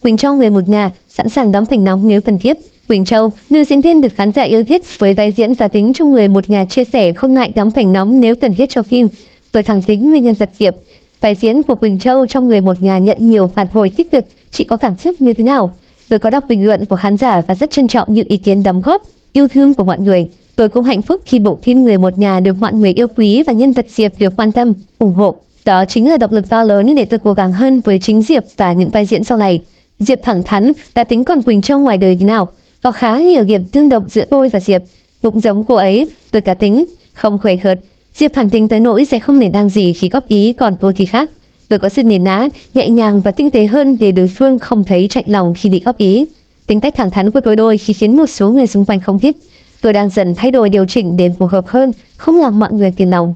Quỳnh Châu người một nhà, sẵn sàng đóng thành nóng nếu cần thiết. Quỳnh Châu, nữ diễn viên được khán giả yêu thích với vai diễn cá tính trong người một nhà, chia sẻ không ngại đóng thành nóng nếu cần thiết cho phim. Tôi thẳng tính với nhân vật Diệp. Vai diễn của Quỳnh Châu trong người một nhà nhận nhiều phản hồi tích cực. Chị có cảm xúc như thế nào? Tôi có đọc bình luận của khán giả và rất trân trọng những ý kiến đóng góp, yêu thương của mọi người. Tôi cũng hạnh phúc khi bộ phim Người một nhà được mọi người yêu quý và nhân vật Diệp được quan tâm, ủng hộ. Đó chính là động lực to lớn để tôi cố gắng hơn với chính Diệp và những vai diễn sau này. Diệp thẳng thắn, cá tính, còn Quỳnh Châu ngoài đời thế nào? Có khá nhiều điểm tương đồng giữa tôi và Diệp. Cũng giống cô ấy, tôi cá tính, không khuấy khhợt. Diệp thẳng tính tới nỗi sẽ không nể nang gì khi góp ý, còn tôi thì khác. Tôi có sự nền nã, nhẹ nhàng và tinh tế hơn để đối phương không thấy chạnh lòng khi bị góp ý. Tính cách thẳng thắn của tôi đôi khi khiến một số người xung quanh không thích. Tôi đang dần thay đổi, điều chỉnh để phù hợp hơn, không làm mọi người phiền lòng.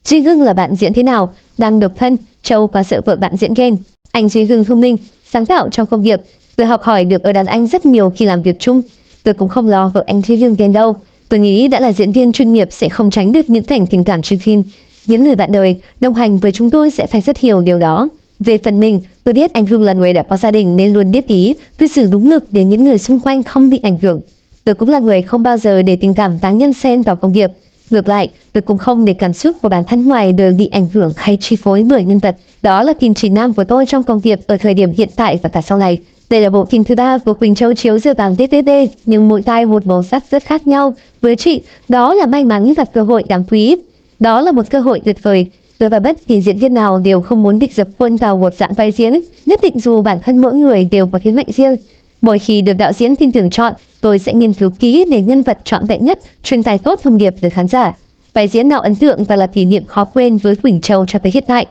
Duy Hưng là bạn diễn thế nào? Đang độc thân, Châu có sợ vợ bạn diễn ghen. Anh Duy Hưng thông minh, sáng tạo trong công việc. Tôi học hỏi được ở đàn anh rất nhiều khi làm việc chung. Tôi cũng không lo vợ anh Duy Hưng ghen đâu. Tôi nghĩ đã là diễn viên chuyên nghiệp sẽ không tránh được những cảnh tình cảm trên phim. Những người bạn đời đồng hành với chúng tôi sẽ phải rất hiểu điều đó. Về phần mình, tôi biết anh Hưng là người đã có gia đình nên luôn biết ý, cư xử đúng mực để những người xung quanh không bị ảnh hưởng. Tôi cũng là người không bao giờ để tình cảm cá nhân xen vào công việc. Ngược lại, tôi cũng không để cảm xúc của bản thân ngoài đời bị ảnh hưởng hay chi phối bởi nhân vật. Đó là kim chỉ nam của tôi trong công việc ở thời điểm hiện tại và cả sau này. Đây là bộ phim thứ 3 của Quỳnh Châu chiếu giờ vàng TVB, nhưng mỗi tai một màu sắc rất khác nhau. Với chị, đó là may mắn và cơ hội đáng quý. Đó là một cơ hội tuyệt vời. Tôi và bất kỳ diễn viên nào đều không muốn bị dập khuôn vào một dạng vai diễn. Nhất định dù bản thân mỗi người đều có thế mạnh riêng. Mỗi khi được đạo diễn tin tưởng chọn, tôi sẽ nghiên cứu kỹ để nhân vật trọn vẹn nhất, truyền tải tốt thông điệp tới khán giả. Vai diễn nào ấn tượng và là kỷ niệm khó quên với Quỳnh Châu cho tới hiện tại?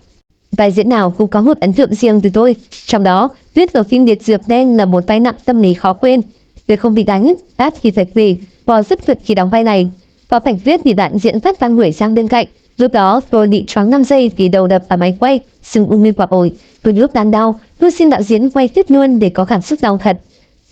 Vai diễn nào cũng có một ấn tượng riêng từ tôi. Trong đó, Tuyết ở phim Liệt Dược Đen là một vai nặng tâm lý khó quên. Tôi không bị đánh, át thì phải quỳ, bò rất vượt khi đóng vai này. Có cảnh Tuyết thì bạn diễn rất đang đuổi sang bên cạnh. Lúc đó tôi bị choáng 5 giây vì đầu đập vào máy quay, sưng u như quả ổi. Tôi lúc đang đau, tôi xin đạo diễn quay tiếp luôn để có cảm xúc đau thật.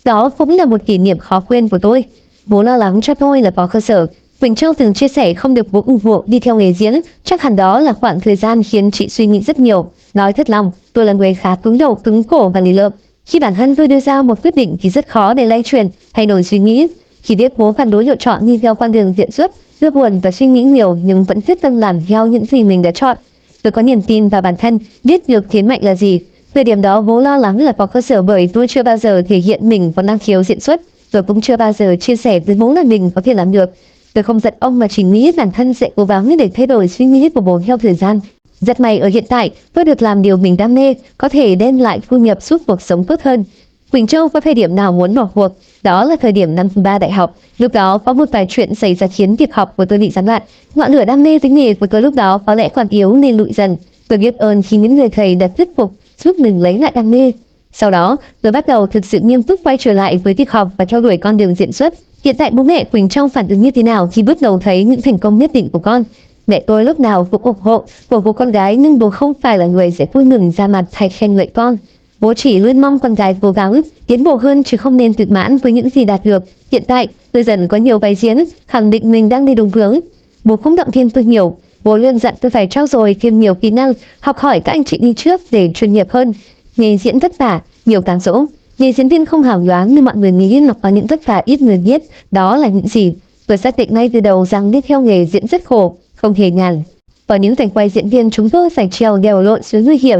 Đó cũng là một kỷ niệm khó quên của tôi. Bố lo lắng cho tôi là có cơ sở. Quỳnh Châu từng chia sẻ không được bố ủng hộ đi theo nghề diễn, chắc hẳn đó là khoảng thời gian khiến chị suy nghĩ rất nhiều. Nói thật lòng, tôi là người khá cứng đầu, cứng cổ và lì lợm. Khi bản thân tôi đưa ra một quyết định thì rất khó để lay chuyển, thay đổi suy nghĩ. Khi biết bố phản đối lựa chọn đi theo con đường diễn xuất, tôi buồn và suy nghĩ nhiều nhưng vẫn quyết tâm làm theo những gì mình đã chọn. Tôi có niềm tin vào bản thân, biết được thế mạnh là gì. Thời điểm đó bố lo lắng là có cơ sở bởi tôi chưa bao giờ thể hiện mình có năng khiếu diễn xuất, rồi cũng chưa bao giờ chia sẻ với bố là mình có thể làm được. Tôi không giận ông mà chỉ nghĩ bản thân sẽ cố gắng để thay đổi suy nghĩ của bố theo thời gian. Rất may ở hiện tại tôi được làm điều mình đam mê, có thể đem lại thu nhập giúp cuộc sống tốt hơn. Quỳnh Châu có thời điểm nào muốn bỏ cuộc? Đó là thời điểm năm 3 đại học. Lúc đó có một vài chuyện xảy ra khiến việc học của tôi bị gián đoạn. Ngọn lửa đam mê với nghề của tôi lúc đó có lẽ còn yếu nên lụi dần. Tôi biết ơn khi những người thầy đã thuyết phục giúp mình lấy lại đam mê. Sau đó, tôi bắt đầu thực sự nghiêm túc quay trở lại với việc học và theo đuổi con đường diễn xuất. Hiện tại bố mẹ Quỳnh Châu phản ứng như thế nào khi bước đầu thấy những thành công nhất định của con? Mẹ tôi lúc nào cũng ủng hộ của con gái, nhưng bố không phải là người sẽ vui mừng ra mặt hay khen ngợi con. Bố chỉ luôn mong con gái cố gắng tiến bộ hơn chứ không nên tự mãn với những gì đạt được. Hiện tại, tôi dần có nhiều vai diễn, khẳng định mình đang đi đúng hướng. Bố cũng động viên tôi nhiều. Bố luôn dặn tôi phải trau dồi thêm nhiều kỹ năng, học hỏi các anh chị đi trước để chuyên nghiệp hơn. Nghề diễn vất vả, nhiều cám dỗ. Nghề diễn viên không hào nhoáng như mọi người nghĩ, nó có những vất vả ít người biết. Đó là những gì? Tôi xác định ngay từ đầu rằng đi theo nghề diễn rất khổ, không hề nhàn. Vào những cảnh quay diễn viên chúng tôi phải trèo đèo lội xuống nguy hiểm.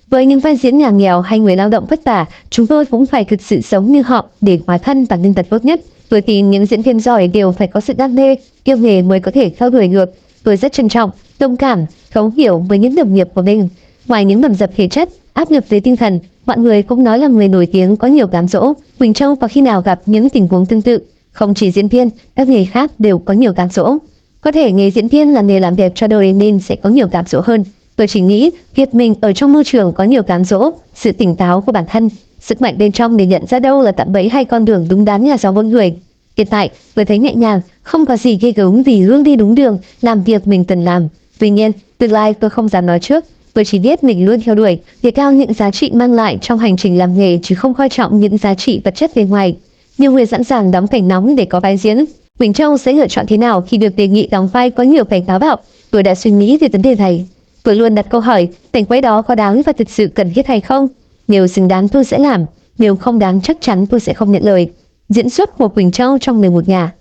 Với những vai diễn nhà nghèo hay người lao động vất vả, chúng tôi cũng phải thực sự sống như họ để hóa thân và nhân vật tốt nhất. Tôi tin những diễn viên giỏi đều phải có sự đam mê, yêu nghề mới có thể theo đuổi được. Tôi rất trân trọng, thông cảm, thấu hiểu với những đồng nghiệp của mình. Ngoài những bầm dập thể chất, áp lực về tinh thần, mọi người cũng nói là người nổi tiếng có nhiều cám dỗ. Quỳnh Châu có khi nào gặp những tình huống tương tự? Không chỉ diễn viên, các nghề khác đều có nhiều cám dỗ. Có thể nghề diễn viên là nghề làm đẹp cho đời nên sẽ có nhiều cám dỗ hơn. Tôi chỉ nghĩ việc mình ở trong môi trường có nhiều cám dỗ, sự tỉnh táo của bản thân, sức mạnh bên trong để nhận ra đâu là tạm bẫy hay con đường đúng đắn là do mỗi người. Hiện tại, tôi thấy nhẹ nhàng, không có gì ghê gớm vì luôn đi đúng đường, làm việc mình cần làm. Tuy nhiên, tương lai tôi không dám nói trước. Tôi chỉ biết mình luôn theo đuổi, đề cao những giá trị mang lại trong hành trình làm nghề chứ không coi trọng những giá trị vật chất bên ngoài. Nhiều người sẵn sàng đóng cảnh nóng để có vai diễn. Quỳnh Châu sẽ lựa chọn thế nào khi được đề nghị đóng vai có nhiều cảnh táo bạo? Tôi đã suy nghĩ về vấn đề này. Tôi luôn đặt câu hỏi, cảnh quay đó có đáng và thực sự cần thiết hay không? Nếu xứng đáng tôi sẽ làm. Nếu không đáng chắc chắn tôi sẽ không nhận lời. Diễn xuất của Quỳnh Châu trong 11 nhà.